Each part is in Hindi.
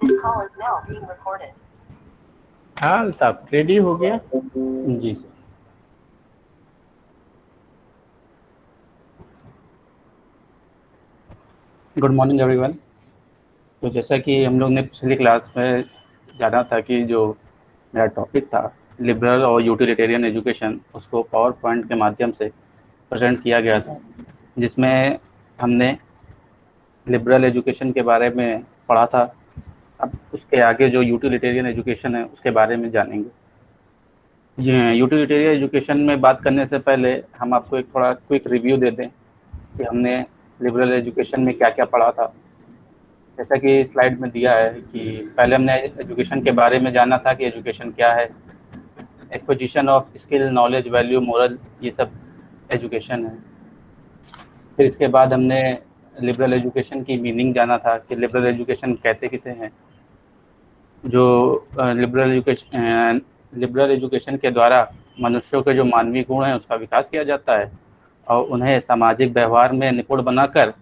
हाँ अल्ताफ, रेडी हो गया? जी सर। Good morning everyone. तो जैसा कि हम लोग ने पिछली क्लास में जाना था कि जो मेरा टॉपिक था लिबरल और यूटिलिटेरियन एजुकेशन, उसको पावर पॉइंट के माध्यम से प्रेजेंट किया गया था, जिसमें हमने लिबरल एजुकेशन के बारे में पढ़ा था। अब उसके आगे जो यूटिलिटेरियन एजुकेशन है उसके बारे में जानेंगे। ये यूटिलिटेरियन एजुकेशन में बात करने से पहले हम आपको एक थोड़ा क्विक रिव्यू दे दें कि हमने लिबरल एजुकेशन में क्या क्या पढ़ा था। जैसा कि स्लाइड में दिया है कि पहले हमने एजुकेशन के बारे में जाना था कि एजुकेशन क्या है, acquisition of skill, knowledge, value, moral, ये सब एजुकेशन है। फिर इसके बाद हमने लिबरल एजुकेशन की मीनिंग जाना था कि लिबरल एजुकेशन कहते किसे हैं। जो लिबरल एजुकेशन के द्वारा मनुष्यों के जो मानवीय गुण हैं उसका विकास किया जाता है और उन्हें सामाजिक व्यवहार में निपुण बनाकर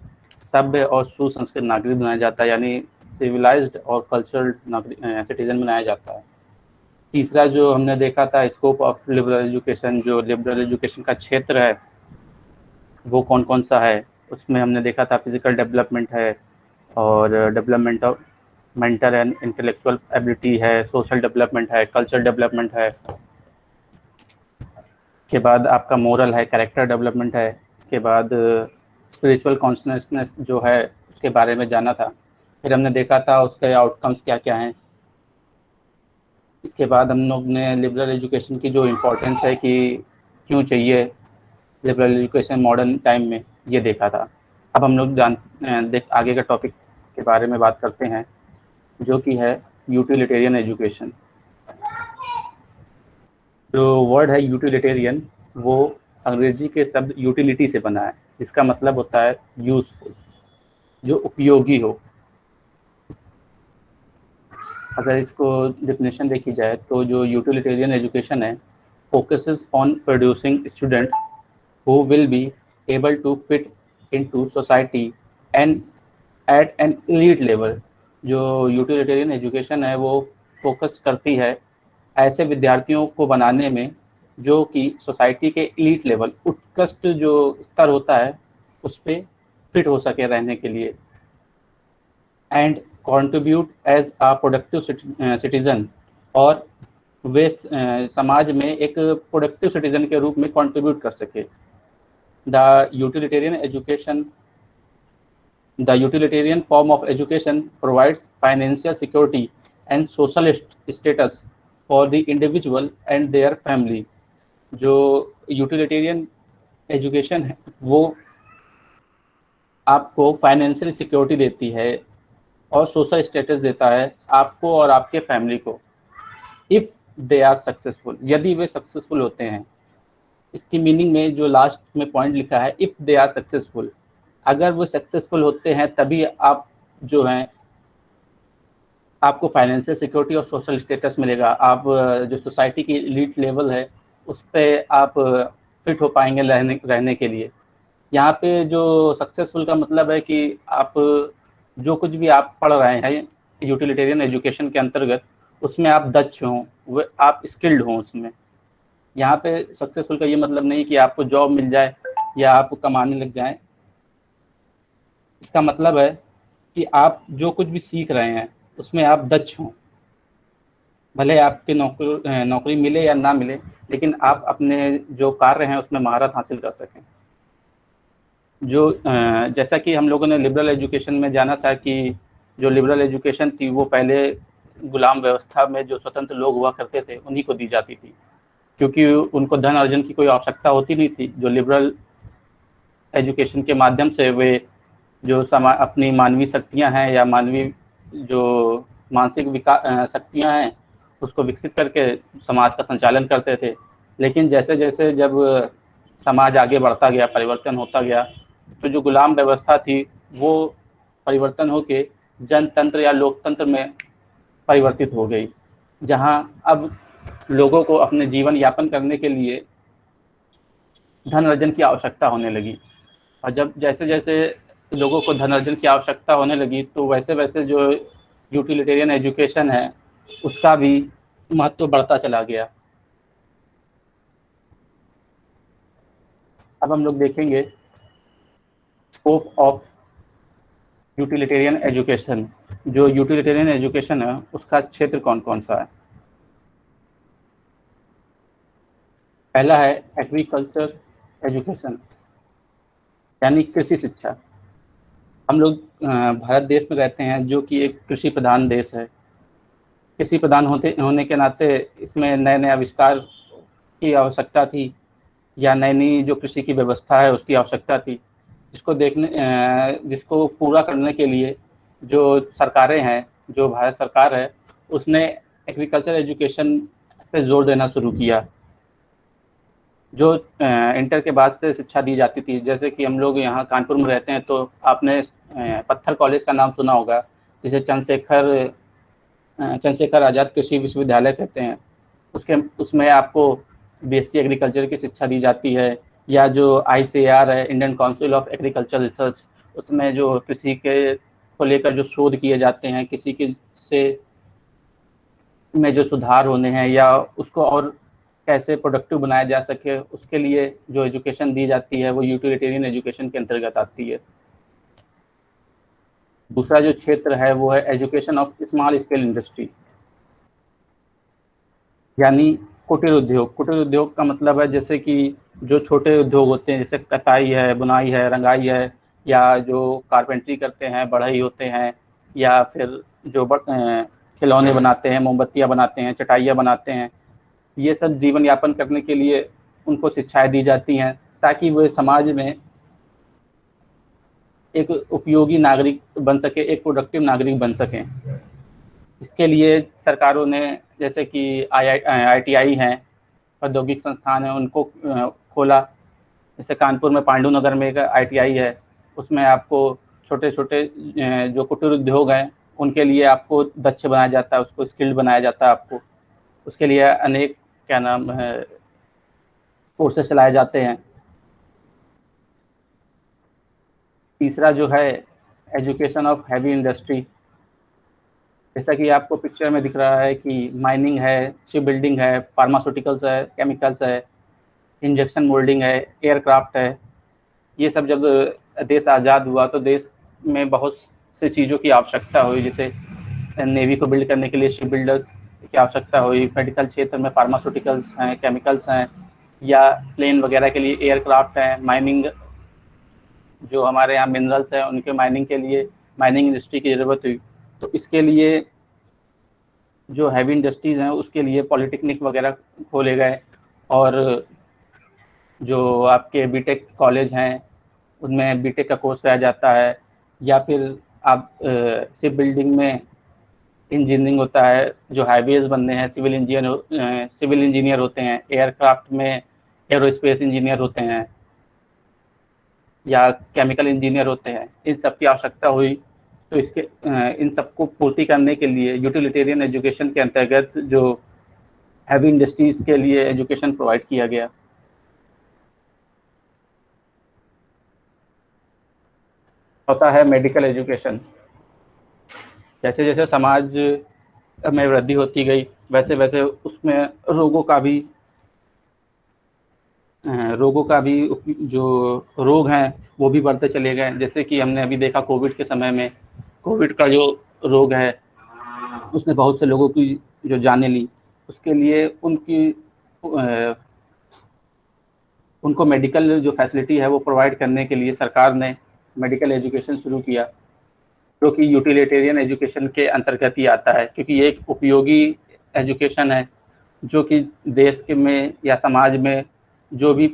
सभ्य और सुसंस्कृत नागरिक बनाया जाता है, यानी सिविलाइज्ड और कल्चरल सिटीजन बनाया जाता है। तीसरा जो हमने देखा था स्कोप ऑफ लिबरल एजुकेशन, जो लिबरल एजुकेशन का क्षेत्र है वो कौन कौन सा है, उसमें हमने देखा था फिजिकल डेवलपमेंट है और development of mental and intellectual ability है, सोशल डेवलपमेंट है, कल्चर डेवलपमेंट है। के बाद आपका मोरल है, कैरेक्टर डेवलपमेंट है। इसके बाद स्पिरिचुअल कॉन्शसनेस जो है उसके बारे में जाना था। फिर हमने देखा था उसके आउटकम्स क्या क्या हैं। इसके बाद हम लोग ने लिबरल एजुकेशन की जो इम्पोर्टेंस है कि क्यों चाहिए लिबरल एजुकेशन मॉडर्न टाइम में, ये देखा था। अब हम लोग आगे के टॉपिक के बारे में बात करते हैं, जो कि है यूटिलिटेरियन एजुकेशन। जो वर्ड है यूटिलिटेरियन, वो अंग्रेजी के शब्द यूटिलिटी से बना है, जिसका मतलब होता है यूजफुल, जो उपयोगी हो। अगर इसको डेफिनेशन देखी जाए तो जो यूटिलिटेरियन एजुकेशन है focuses on producing student who will be able to fit into society and at an elite level। जो यूटिलिटेरियन एजुकेशन है वो फोकस करती है ऐसे विद्यार्थियों को बनाने में जो कि सोसाइटी के एलीट लेवल, उत्कृष्ट जो स्तर होता है उस पर फिट हो सके रहने के लिए, and contribute as a productive citizen, और वे समाज में एक प्रोडक्टिव सिटीजन के रूप में कंट्रीब्यूट कर सके। The utilitarian education, the utilitarian form of education provides financial security and social status for the individual and their family। जो यूटिलिटेरियन एजुकेशन है वो आपको फाइनेंशियल सिक्योरिटी देती है और सोशल स्टेटस देता है आपको और आपके फैमिली को, इफ़ दे आर सक्सेसफुल, यदि वे सक्सेसफुल होते हैं। इसकी मीनिंग में जो लास्ट में पॉइंट लिखा है इफ़ दे आर सक्सेसफुल, अगर वो सक्सेसफुल होते हैं तभी आप जो हैं आपको फाइनेंशियल सिक्योरिटी और सोशल स्टेटस मिलेगा। आप जो सोसाइटी की लीड लेवल है उस पर आप फिट हो पाएंगे रहने के लिए। यहाँ पे जो सक्सेसफुल का मतलब है कि आप जो कुछ भी आप पढ़ रहे हैं यूटिलिटेरियन एजुकेशन के अंतर्गत उसमें आप दक्ष हों, वो आप स्किल्ड हों उसमें। यहाँ पे सक्सेसफुल का ये मतलब नहीं कि आपको जॉब मिल जाए या आप कमाने लग जाएं। इसका मतलब है कि आप जो कुछ भी सीख रहे हैं उसमें आप दक्ष हों, भले आपकी नौकरी मिले या ना मिले, लेकिन आप अपने जो कार्य हैं उसमें महारत हासिल कर सकें। जो जैसा कि हम लोगों ने लिबरल एजुकेशन में जाना था कि जो लिबरल एजुकेशन थी वो पहले गुलाम व्यवस्था में जो स्वतंत्र लोग हुआ करते थे उन्हीं को दी जाती थी, क्योंकि उनको धन अर्जन की कोई आवश्यकता होती नहीं थी। जो लिबरल एजुकेशन के माध्यम से वे जो अपनी मानवीय शक्तियां हैं या मानवीय जो मानसिक विकास शक्तियां हैं उसको विकसित करके समाज का संचालन करते थे। लेकिन जैसे जैसे जब समाज आगे बढ़ता गया, परिवर्तन होता गया, तो जो गुलाम व्यवस्था थी वो परिवर्तन होके जनतंत्र या लोकतंत्र में परिवर्तित हो गई, जहां अब लोगों को अपने जीवन यापन करने के लिए धन अर्जन की आवश्यकता होने लगी। और जब जैसे जैसे लोगों को धन अर्जन की आवश्यकता होने लगी तो वैसे वैसे जो यूटिलिटेरियन एजुकेशन है उसका भी महत्व बढ़ता चला गया। अब हम लोग देखेंगे स्कोप ऑफ यूटिलिटेरियन एजुकेशन। जो यूटिलिटेरियन एजुकेशन है उसका क्षेत्र कौन कौन सा है। पहला है एग्रीकल्चर एजुकेशन यानी कृषि शिक्षा। हम लोग भारत देश में रहते हैं जो कि एक कृषि प्रधान देश है। कृषि प्रधान होने के नाते इसमें नए नए आविष्कार की आवश्यकता थी या नई नई जो कृषि की व्यवस्था है उसकी आवश्यकता थी, जिसको पूरा करने के लिए जो सरकारें हैं, जो भारत सरकार है, उसने एग्रीकल्चर एजुकेशन पे जोर देना शुरू किया। जो इंटर के बाद से शिक्षा दी जाती थी, जैसे कि हम लोग यहाँ कानपुर में रहते हैं तो आपने पत्थर कॉलेज का नाम सुना होगा, जिसे चंद्रशेखर आज़ाद कृषि विश्वविद्यालय कहते हैं। उसमें आपको बीएससी एग्रीकल्चर की शिक्षा दी जाती है। या जो ICAR है, Indian council of agriculture research, उसमें जो कृषि के को लेकर जो शोध किए जाते हैं, किसी के से में जो सुधार होने हैं या उसको और कैसे प्रोडक्टिव बनाया जा सके, उसके लिए जो एजुकेशन दी जाती है वो यूटिलिटेरियन एजुकेशन के अंतर्गत आती है। दूसरा जो क्षेत्र है वो है education of small scale industry यानी कुटीर उद्योग। कुटीर उद्योग का मतलब है जैसे कि जो छोटे उद्योग होते हैं, जैसे कताई है, बुनाई है, रंगाई है, या जो कारपेंट्री करते हैं, बढ़ई होते हैं, या फिर जो खिलौने बनाते हैं, मोमबत्तियाँ बनाते हैं, चटाइयाँ बनाते हैं, ये सब जीवन यापन करने के लिए उनको शिक्षाएं दी जाती हैं ताकि वे समाज में एक उपयोगी नागरिक बन सके, एक प्रोडक्टिव नागरिक बन सकें। इसके लिए सरकारों ने जैसे कि ITI हैं, औद्योगिक संस्थान है, उनको खोला। जैसे कानपुर में पांडु नगर में एक ITI है, उसमें आपको छोटे छोटे जो कुटीर उद्योग हैं उनके लिए आपको दक्ष बनाया जाता है, उसको स्किल्ड बनाया जाता है। आपको उसके लिए अनेक क्या नाम है कोर्सेस चलाए जाते हैं। तीसरा जो है एजुकेशन ऑफ हैवी इंडस्ट्री, जैसा कि आपको पिक्चर में दिख रहा है कि माइनिंग है, शिप बिल्डिंग है, फार्मास्यूटिकल्स है, केमिकल्स है, इंजेक्शन मोल्डिंग है, एयरक्राफ्ट है। ये सब जब देश आज़ाद हुआ तो देश में बहुत सी चीज़ों की आवश्यकता हुई, जैसे नेवी को बिल्ड करने के लिए शिप बिल्डर्स की आवश्यकता हुई, मेडिकल क्षेत्र में फार्मास्यूटिकल्स हैं, केमिकल्स हैं, या प्लेन वगैरह के लिए एयरक्राफ्ट हैं, माइनिंग जो हमारे यहाँ मिनरल्स हैं उनके माइनिंग के लिए माइनिंग इंडस्ट्री की ज़रूरत हुई। तो इसके लिए जो हैवी इंडस्ट्रीज़ हैं उसके लिए पॉलिटेक्निक वगैरह खोले गए, और जो आपके बीटेक कॉलेज हैं उनमें बीटेक का कोर्स कराया जाता है। या फिर आप शिप बिल्डिंग में इंजीनियरिंग होता है, जो हाईवेज बनने हैं सिविल इंजीनियर होते हैं, एयरक्राफ्ट में एरोस्पेस इंजीनियर होते हैं, या केमिकल इंजीनियर होते हैं। इन सब की आवश्यकता हुई तो इन सबको पूर्ति करने के लिए यूटिलिटेरियन एजुकेशन के अंतर्गत जो हैवी इंडस्ट्रीज के लिए एजुकेशन प्रोवाइड किया गया। होता है मेडिकल एजुकेशन। जैसे जैसे समाज में वृद्धि होती गई वैसे वैसे उसमें रोगों का भी जो रोग हैं वो भी बढ़ते चले गए। जैसे कि हमने अभी देखा कोविड के समय में, कोविड का जो रोग है उसने बहुत से लोगों की जो जानें ली। उसके लिए उनको मेडिकल जो फैसिलिटी है वो प्रोवाइड करने के लिए सरकार ने मेडिकल एजुकेशन शुरू किया, जो कि यूटिलिटेरियन एजुकेशन के अंतर्गत ही आता है, क्योंकि ये एक उपयोगी एजुकेशन है जो कि देश के में या समाज में जो भी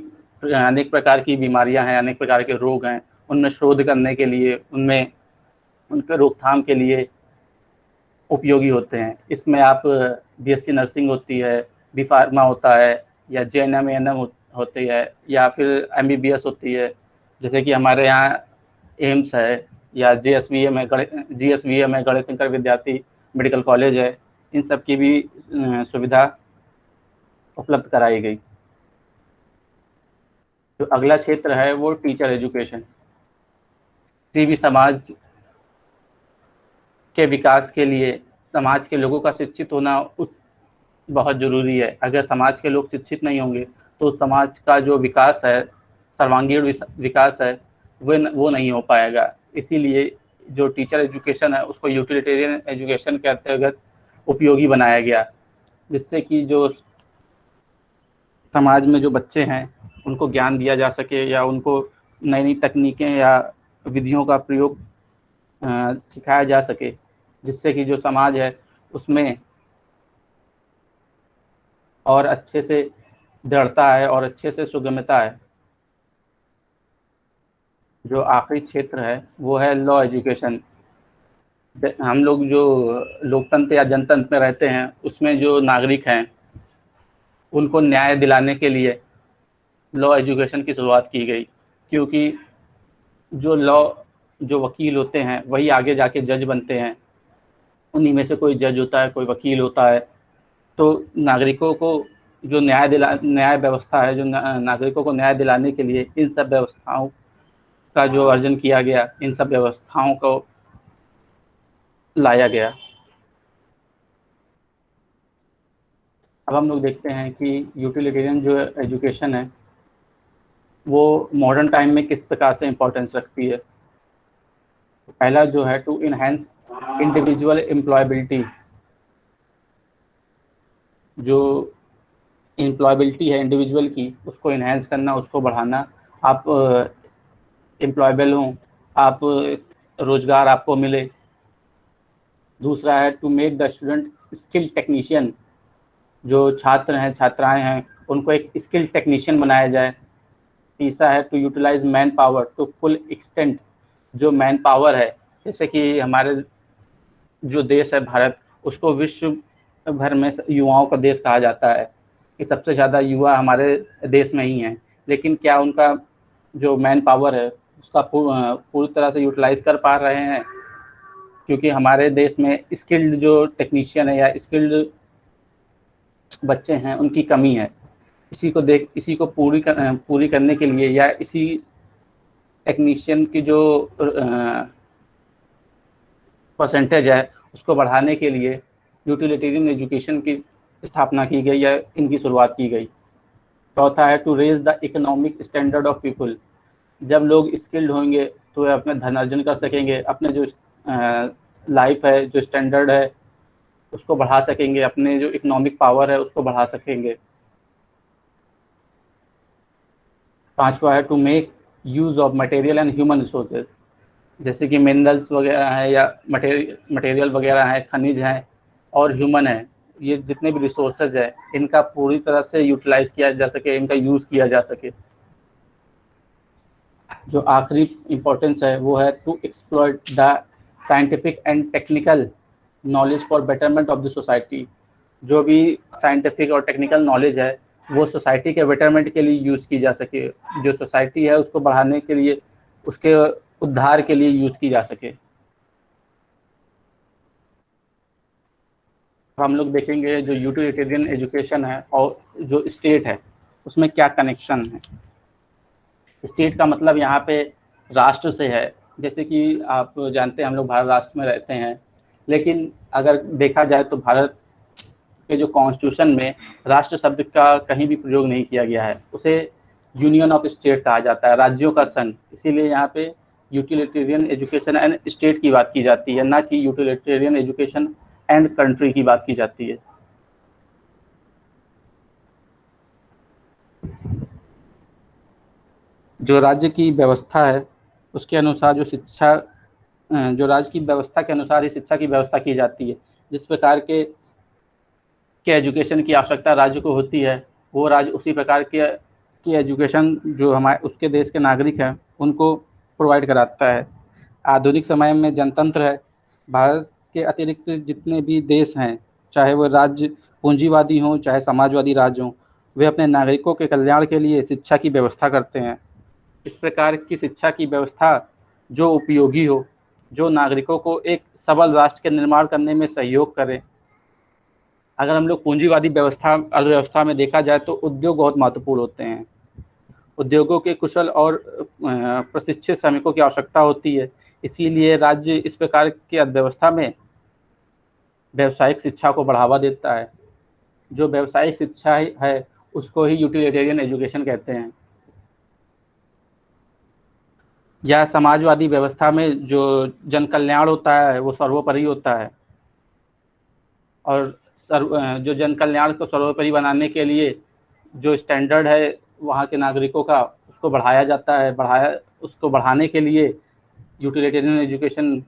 अनेक प्रकार की बीमारियां हैं, अनेक प्रकार के रोग हैं, उनमें शोध करने के लिए, उनमें उनके रोकथाम के लिए उपयोगी होते हैं। इसमें आप BSc नर्सिंग होती है, बी फार्मा होता है, या JNM ANM होती है, या फिर MBBS होती है, जैसे कि हमारे यहाँ एम्स है, या GSVM है, गणेश शंकर विद्यार्थी मेडिकल कॉलेज है। इन सब की भी सुविधा उपलब्ध कराई गई। जो अगला क्षेत्र है वो टीचर एजुकेशन। किसी भी समाज के विकास के लिए समाज के लोगों का शिक्षित होना बहुत ज़रूरी है। अगर समाज के लोग शिक्षित नहीं होंगे तो समाज का जो विकास है, सर्वांगीण विकास है, वो नहीं हो पाएगा। इसीलिए जो टीचर एजुकेशन है उसको यूटिलिटेरियन एजुकेशन के अंतर्गत उपयोगी बनाया गया, जिससे कि जो समाज में जो बच्चे हैं उनको ज्ञान दिया जा सके या उनको नई नई तकनीकें या विधियों का प्रयोग सिखाया जा सके, जिससे कि जो समाज है उसमें और अच्छे से दृढ़ता है और अच्छे से सुगमता है। जो आखिरी क्षेत्र है वो है लॉ एजुकेशन। हम लोग जो लोकतंत्र या जनतंत्र में रहते हैं उसमें जो नागरिक हैं उनको न्याय दिलाने के लिए लॉ एजुकेशन की शुरुआत की गई, क्योंकि जो वकील होते हैं वही आगे जाके जज बनते हैं। उन्हीं में से कोई जज होता है, कोई वकील होता है। तो नागरिकों को जो न्याय व्यवस्था है, जो नागरिकों को न्याय दिलाने के लिए इन सब व्यवस्थाओं का जो अर्जन किया गया, इन सब व्यवस्थाओं को लाया गया। अब हम लोग देखते हैं कि यूटिलिटेरियन जो एजुकेशन है वो मॉडर्न टाइम में किस प्रकार से इम्पोर्टेंस रखती है। पहला जो है टू इनहेंस इंडिविजुअल एम्प्लॉयबिलिटी। जो एम्प्लॉयबिलिटी है इंडिविजुअल की, उसको इन्हेंस करना, उसको बढ़ाना। आप एम्प्लॉयबल हों, आप रोजगार आपको मिले। दूसरा है to make the student skill technician. जो छात्र हैं, छात्राएं हैं, उनको एक स्किल टेक्नीशियन बनाया जाए। तीसरा है to utilize man power to full extent. जो मैन पावर है, जैसे कि हमारे जो देश है भारत, उसको विश्व भर में युवाओं का देश कहा जाता है कि सबसे ज़्यादा युवा हमारे देश में ही हैं। लेकिन क्या उनका जो मैन पावर है उसका पूरी तरह से यूटिलाइज कर पा रहे हैं? क्योंकि हमारे देश में स्किल्ड जो टेक्नीशियन है या स्किल्ड बच्चे हैं उनकी कमी है। इसी को पूरी करने के लिए या इसी टेक्नीशियन की जो परसेंटेज है उसको बढ़ाने के लिए यूटिलिटेरियन एजुकेशन की स्थापना की गई या इनकी शुरुआत की गई। चौथा है to raise the economic standard of people. जब लोग स्किल्ड होंगे तो वे अपने धनार्जन कर सकेंगे, अपने जो लाइफ है, जो स्टैंडर्ड है उसको बढ़ा सकेंगे, अपने जो इकोनॉमिक पावर है उसको बढ़ा सकेंगे। पांचवा है to make use of material and human resources. जैसे कि मिनरल्स वगैरह हैं या मटेरियल वगैरह हैं, खनिज हैं और ह्यूमन है, ये जितने भी रिसोर्सेज है इनका पूरी तरह से यूटिलाइज किया जा सके, इनका यूज़ किया जा सके। जो आखिरी इम्पोर्टेंस है वो है to exploit the scientific and technical knowledge for betterment of the society. जो भी साइंटिफिक और टेक्निकल नॉलेज है वो सोसाइटी के बेटरमेंट के लिए यूज़ की जा सके, जो सोसाइटी है उसको बढ़ाने के लिए, उसके उद्धार के लिए यूज़ की जा सके। हम लोग देखेंगे जो यूटिलिटेरियन एजुकेशन है और जो स्टेट है उसमें क्या कनेक्शन है। स्टेट का मतलब यहाँ पे राष्ट्र से है। जैसे कि आप जानते हैं हम लोग भारत राष्ट्र में रहते हैं, लेकिन अगर देखा जाए तो भारत के जो कॉन्स्टिट्यूशन में राष्ट्र शब्द का कहीं भी प्रयोग नहीं किया गया है। उसे यूनियन ऑफ स्टेट कहा जाता है, राज्यों का संघ। इसीलिए यहाँ पे यूटिलिटेरियन एजुकेशन एंड स्टेट की बात की जाती है, ना कि यूटिलिटेरियन एजुकेशन एंड कंट्री की बात की जाती है। जो राज्य की व्यवस्था है उसके अनुसार जो राज्य की व्यवस्था के अनुसार ही शिक्षा की व्यवस्था की जाती है। जिस प्रकार के एजुकेशन की आवश्यकता राज्य को होती है, वो राज्य उसी प्रकार की एजुकेशन जो हमारे उसके देश के नागरिक हैं उनको प्रोवाइड कराता है। आधुनिक समय में जनतंत्र है। भारत के अतिरिक्त जितने भी देश हैं, चाहे वो राज्य पूंजीवादी हों चाहे समाजवादी राज्य हों, वे अपने नागरिकों के कल्याण के लिए शिक्षा की व्यवस्था करते हैं। इस प्रकार की शिक्षा की व्यवस्था जो उपयोगी हो, जो नागरिकों को एक सबल राष्ट्र के निर्माण करने में सहयोग करे। अगर हम लोग पूंजीवादी अर्थव्यवस्था में देखा जाए तो उद्योग बहुत महत्वपूर्ण होते हैं। उद्योगों के कुशल और प्रशिक्षित श्रमिकों की आवश्यकता होती है। इसीलिए राज्य इस प्रकार की अर्थव्यवस्था में व्यावसायिक शिक्षा को बढ़ावा देता है। जो व्यावसायिक शिक्षा है उसको ही यूटिलिटेरियन एजुकेशन कहते हैं। या समाजवादी व्यवस्था में जो जन कल्याण होता है वो सर्वोपरि होता है, और जो जन कल्याण को सर्वोपरि बनाने के लिए जो स्टैंडर्ड है वहाँ के नागरिकों का उसको बढ़ाया जाता है। उसको बढ़ाने के लिए यूटिलिटेरियन एजुकेशन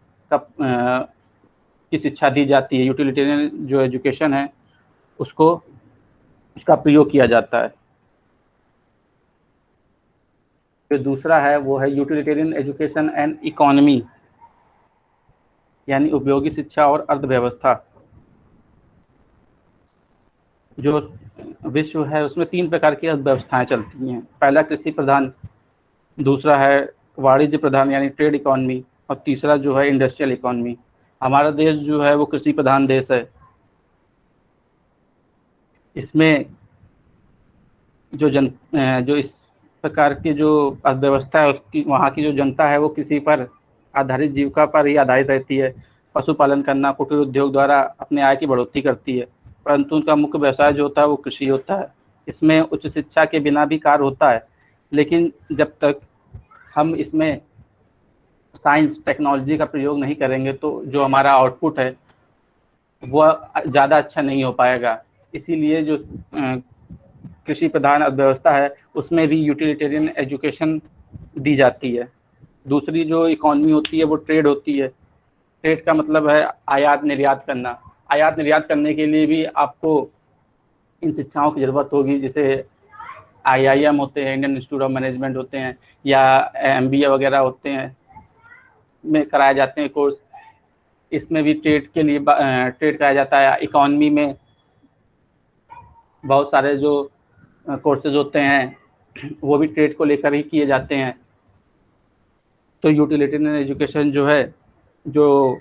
की शिक्षा दी जाती है। यूटिलिटेरियन जो एजुकेशन है उसको उसका प्रयोग किया जाता है। जो दूसरा है वो है यूटिलिटेरियन एजुकेशन एंड इकोनॉमी, यानी उपयोगी शिक्षा और अर्थव्यवस्था। जो विश्व है उसमें 3 प्रकार की अर्थव्यवस्थाएं चलती हैं। पहला कृषि प्रधान, दूसरा है वाणिज्य प्रधान यानी ट्रेड इकोनॉमी, और तीसरा जो है इंडस्ट्रियल इकोनॉमी। हमारा देश जो है वो कृषि प्रधान देश है। इसमें जो इस प्रकार की जो अर्थव्यवस्था है उसकी वहाँ की जो जनता है वो कृषि पर आधारित जीविका पर ही आधारित रहती है। पशुपालन करना, कुटीर उद्योग द्वारा अपने आय की बढ़ोतरी करती है, परंतु उनका मुख्य व्यवसाय जो होता है वो कृषि होता है। इसमें उच्च शिक्षा के बिना भी कार्य होता है, लेकिन जब तक हम इसमें साइंस टेक्नोलॉजी का प्रयोग नहीं करेंगे तो जो हमारा आउटपुट है वह ज़्यादा अच्छा नहीं हो पाएगा। इसीलिए जो कृषि प्रधान अर्थव्यवस्था है उसमें भी यूटिलिटेरियन एजुकेशन दी जाती है। दूसरी जो इकोनॉमी होती है वो ट्रेड होती है। ट्रेड का मतलब है आयात निर्यात करना। आयात निर्यात करने के लिए भी आपको इन शिक्षाओं की ज़रूरत होगी, जैसे IIM होते हैं, इंडियन इंस्टीट्यूट ऑफ मैनेजमेंट होते हैं, या MBA वगैरह होते हैं, में कराए जाते हैं कोर्स। इसमें भी ट्रेड के लिए ट्रेड कराया जाता है। इकोनॉमी में बहुत सारे जो कोर्सेज होते हैं वो भी ट्रेड को लेकर ही किए जाते हैं। तो यूटिलिटेरियन एजुकेशन जो है, जो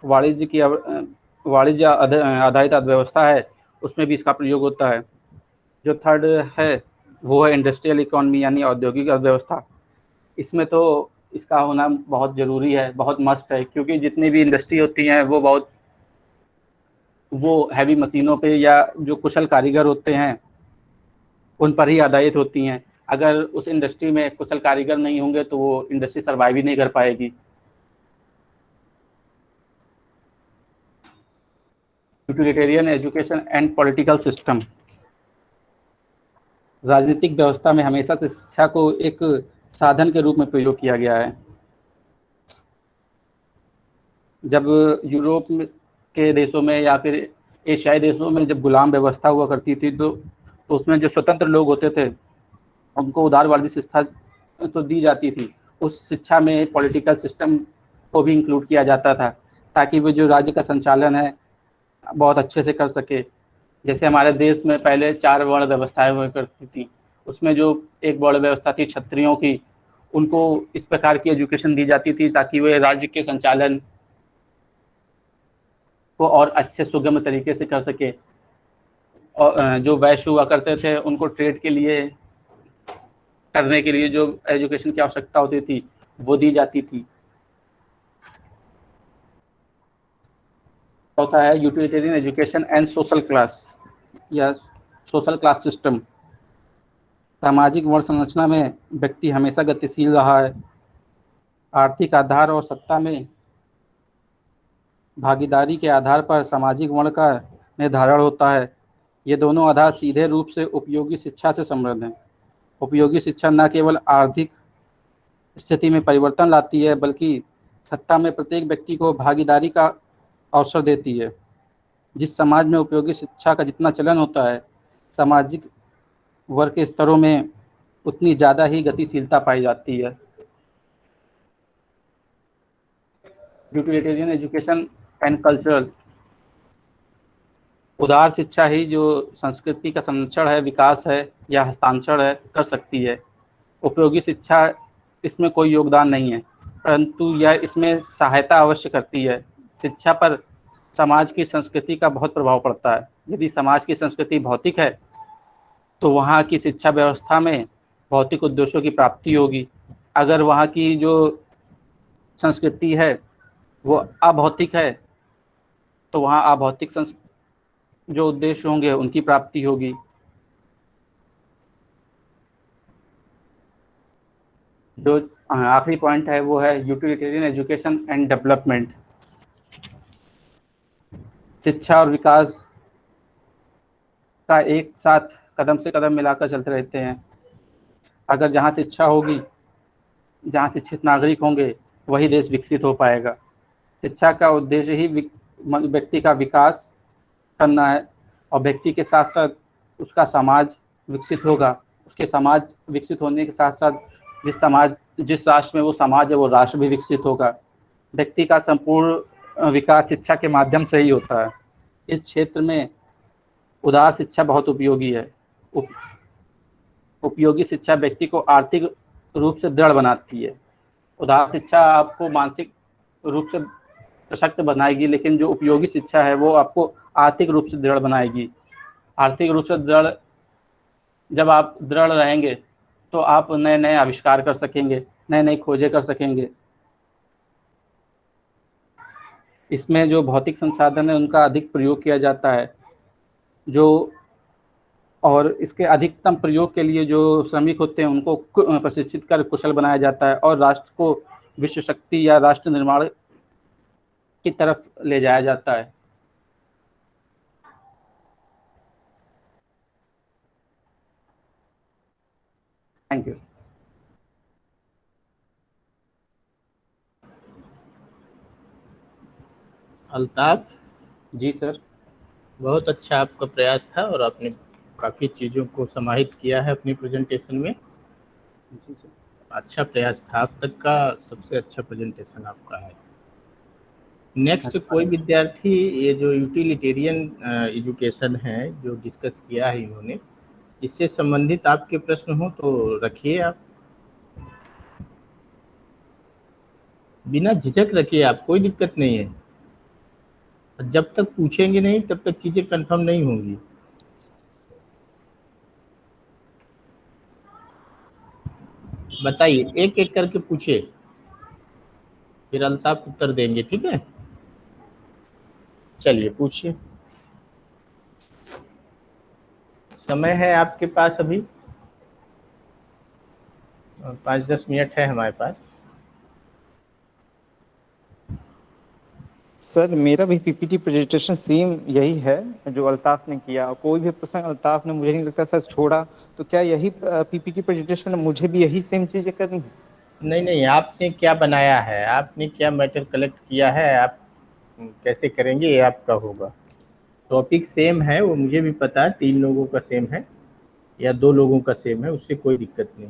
वाणिज्य आधारित अर्थव्यवस्था है उसमें भी इसका प्रयोग होता है। जो थर्ड है वो है इंडस्ट्रियल इकोनॉमी यानी औद्योगिक अर्थव्यवस्था। इसमें तो इसका होना बहुत ज़रूरी है, बहुत मस्ट है, क्योंकि जितनी भी इंडस्ट्री होती हैं वो हैवी मशीनों पे या जो कुशल कारीगर होते हैं उन पर ही आधारित होती हैं। अगर उस इंडस्ट्री में कुशल कारीगर नहीं होंगे तो वो इंडस्ट्री सर्वाइव ही नहीं कर पाएगी। Utilitarian education and political system. राजनीतिक व्यवस्था में हमेशा से शिक्षा को एक साधन के रूप में प्रयोग किया गया है। जब यूरोप के देशों में या फिर एशियाई देशों में जब गुलाम व्यवस्था हुआ करती थी तो उसमें जो स्वतंत्र लोग होते थे उनको उदारवादी शिक्षा तो दी जाती थी। उस शिक्षा में पॉलिटिकल सिस्टम को भी इंक्लूड किया जाता था, ताकि वो जो राज्य का संचालन है बहुत अच्छे से कर सके। जैसे हमारे देश में पहले 4 वर्ण व्यवस्थाएं हुआ करती थी, उसमें जो एक वर्ण व्यवस्था थी क्षत्रियों की, उनको इस प्रकार की एजुकेशन दी जाती थी ताकि वे राज्य के संचालन को और अच्छे सुगम तरीके से कर सके। और जो वैश्य हुआ करते थे उनको ट्रेड के लिए करने के लिए जो एजुकेशन की आवश्यकता होती थी वो दी जाती थी। चौथा है utilitarian education and social class या सोशल क्लास सिस्टम। सामाजिक वर्ण संरचना में व्यक्ति हमेशा गतिशील रहा है। आर्थिक आधार और सत्ता में भागीदारी के आधार पर सामाजिक वर्ण का निर्धारण होता है। ये दोनों आधार सीधे रूप से उपयोगी शिक्षा से समृद्ध हैं। उपयोगी शिक्षा न केवल आर्थिक स्थिति में परिवर्तन लाती है बल्कि सत्ता में प्रत्येक व्यक्ति को भागीदारी का अवसर देती है। जिस समाज में उपयोगी शिक्षा का जितना चलन होता है, सामाजिक वर्ग के स्तरों में उतनी ज़्यादा ही गतिशीलता पाई जाती है। Utilitarian education and cultural. उदार शिक्षा ही जो संस्कृति का संरक्षण है, विकास है या हस्तांतरण है कर सकती है। उपयोगी शिक्षा इसमें कोई योगदान नहीं है, परंतु यह इसमें सहायता अवश्य करती है। शिक्षा पर समाज की संस्कृति का बहुत प्रभाव पड़ता है। यदि समाज की संस्कृति भौतिक है तो वहाँ की शिक्षा व्यवस्था में भौतिक उद्देश्यों की प्राप्ति होगी। अगर वहाँ की जो संस्कृति है वो अभौतिक है तो वहाँ आप भौतिक जो उद्देश्य होंगे उनकी प्राप्ति होगी। जो आखिरी पॉइंट है वो है यूटिलिटेरियन एजुकेशन एंड डेवलपमेंट। शिक्षा और विकास का एक साथ कदम से कदम मिलाकर चलते रहते हैं। अगर जहाँ शिक्षा होगी, जहाँ शिक्षित नागरिक होंगे, वही देश विकसित हो पाएगा। शिक्षा का उद्देश्य ही व्यक्ति का विकास करना है, और व्यक्ति के साथ साथ उसका समाज विकसित होगा। उसके समाज विकसित होने के साथ साथ जिस राष्ट्र में वो समाज है, वो राष्ट्र भी विकसित होगा। व्यक्ति का संपूर्ण विकास शिक्षा के माध्यम से ही होता है। इस क्षेत्र में उदार शिक्षा बहुत उपयोगी है। उपयोगी शिक्षा व्यक्ति को आर्थिक रूप से दृढ़ बनाती है। उदार शिक्षा आपको मानसिक रूप से सशक्त बनाएगी, लेकिन जो उपयोगी शिक्षा है वो आपको आर्थिक रूप से दृढ़ बनाएगी। आर्थिक रूप से दृढ़, जब आप दृढ़ रहेंगे तो आप नए नए आविष्कार कर सकेंगे, नए नए खोजें कर सकेंगे। इसमें जो भौतिक संसाधन है उनका अधिक प्रयोग किया जाता है, और इसके अधिकतम प्रयोग के लिए जो श्रमिक होते हैं उनको प्रशिक्षित कर कुशल बनाया जाता है, और राष्ट्र को विश्व शक्ति या राष्ट्र निर्माण की तरफ ले जाया जाता है। Thank you. अल्ताफ, जी सर। बहुत अच्छा आपका प्रयास था और आपने काफ़ी चीज़ों को समाहित किया है अपनी प्रेजेंटेशन में। जी सर। अच्छा प्रयास था, अब तक का सबसे अच्छा प्रेजेंटेशन आपका है। नेक्स्ट कोई विद्यार्थी ये जो यूटिलिटेरियन एजुकेशन है जो डिस्कस किया है इन्होंने, इससे संबंधित आपके प्रश्न हो तो रखिए, आप बिना झिझक रखिए, आप कोई दिक्कत नहीं है। जब तक पूछेंगे नहीं तब तक चीज़ें कंफर्म नहीं होंगी। बताइए, एक एक करके पूछिए, फिर अल्ताफ उत्तर देंगे, ठीक है? चलिए पूछिए, समय है आपके पास अभी 5-10 मिनट है हमारे पास। सर मेरा भी पीपीटी प्रेजेंटेशन सेम यही है जो अल्ताफ ने किया। कोई भी प्रश्न अल्ताफ ने मुझे नहीं लगता सर छोड़ा, तो क्या यही पीपीटी प्रेजेंटेशन मुझे भी यही सेम चीज़ें करनी है? नहीं नहीं, आपने क्या बनाया है, आपने क्या मैटर कलेक्ट किया है, आप कैसे करेंगे ये आपका होगा। टॉपिक सेम है, वो मुझे भी पता है, 3 लोगों का सेम है या 2 लोगों का सेम है, उससे कोई दिक्कत नहीं।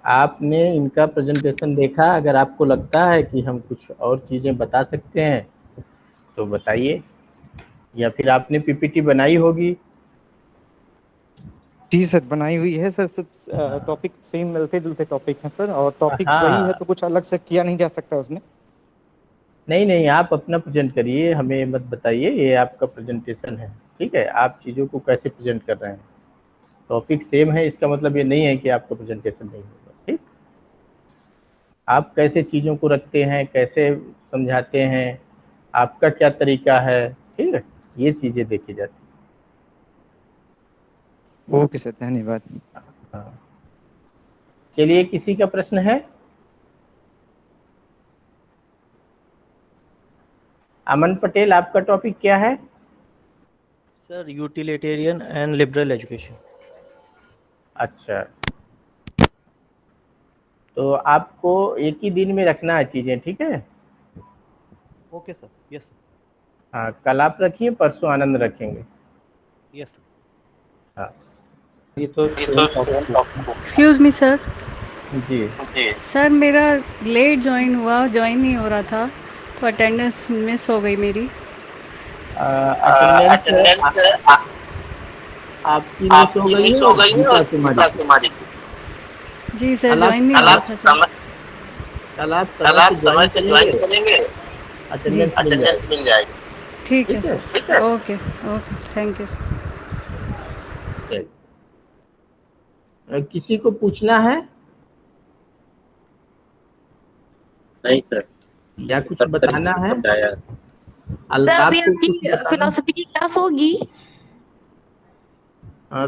आपने इनका प्रेजेंटेशन देखा, अगर आपको लगता है कि हम कुछ और चीज़ें बता सकते हैं तो बताइए, या फिर आपने पीपीटी बनाई होगी। जी सर बनाई हुई है सर, सब टॉपिक सेम मिलते जुलते टॉपिक हैं सर, और टॉपिक वही है हाँ, तो कुछ अलग से किया नहीं जा सकता उसमें। नहीं नहीं, आप अपना प्रेजेंट करिए, हमें मत बताइए, ये आपका प्रेजेंटेशन है, ठीक है? आप चीज़ों को कैसे प्रेजेंट कर रहे हैं, टॉपिक सेम है इसका मतलब ये नहीं है कि आपका प्रेजेंटेशन नहीं होगा, ठीक? आप कैसे चीज़ों को रखते हैं, कैसे समझाते हैं, आपका क्या तरीका है, ठीक है? ये चीज़ें देखी जाती ओके सर, धन्यवाद। हैं। हाँ, चलिए, किसी का प्रश्न है? अमन पटेल, आपका टॉपिक क्या है? Sir utilitarian and liberal education. अच्छा, तो आपको एक ही दिन में रखना है चीज़ें, ठीक है? ओके सर, यस सर, हाँ, कल आप रखिए, परसों आनंद रखेंगे। Yes sir. हाँ ये तो एक्सक्यूज मी सर। जी। सर मेरा लेट ज्वाइन नहीं हो रहा था, तो अटेंडेंस मिस हो गई मेरी। अटेंडेंस आपकी मिस हो गई है और गीता कुमारी की। जी सर, कल आप ज्वाइन नहीं हो रहा था सर। कल आप समय से ज्वाइन करेंगे, अटेंडेंस मिल जाएगी। ठीक है ठीक है? Sir, okay okay, thank you sir. किसी को पूछना है? नहीं सर। या कुछ बताना है? सर अल्ताफ अभी को कुछ आपकी बताना? फिलोसफी की क्लास होगी?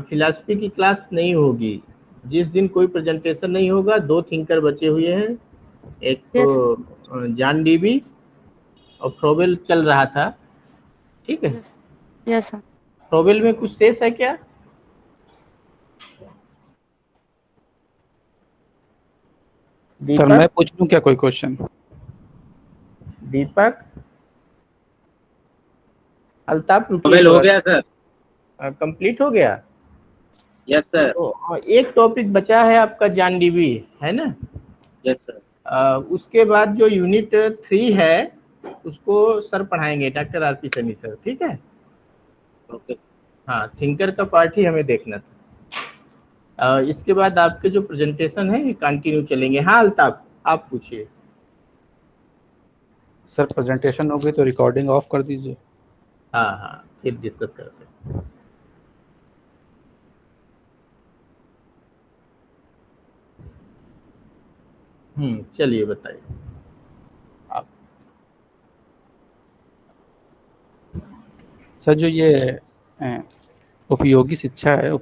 फिलॉसफी की क्लास नहीं होगी। जिस दिन कोई प्रेजेंटेशन नहीं होगा, 2 थिंकर बचे हुए हैं। एक यस तो जॉन डीबी और फ्रोबेल चल रहा था, ठीक है। Yes sir. फ्रोबेल में कुछ शेष है क्या? सर दीपक? मैं पूछ लूं क्या कोई क्वेश्चन? दीपक, अल्ताफ रुकिए मोबाइल हो थोड़ा। गया सर? कंप्लीट हो गया? Yes sir. तो एक टॉपिक बचा है आपका, जॉन डीबी, है ना? Yes sir. उसके बाद जो यूनिट 3 है उसको सर पढ़ाएंगे, डॉक्टर आरपी सैनी सर, ठीक है। ओके। हाँ, थिंकर का पार्ट ही हमें देखना था। इसके बाद आपके जो प्रेजेंटेशन है ये कंटिन्यू चलेंगे। हाँ अल्ताफ, आप पूछिए। सर प्रेजेंटेशन हो गई तो रिकॉर्डिंग ऑफ कर दीजिए। हाँ हाँ, फिर डिस्कस करते हैं। चलिए बताइए आप। सर जो ये उपयोगी शिक्षा है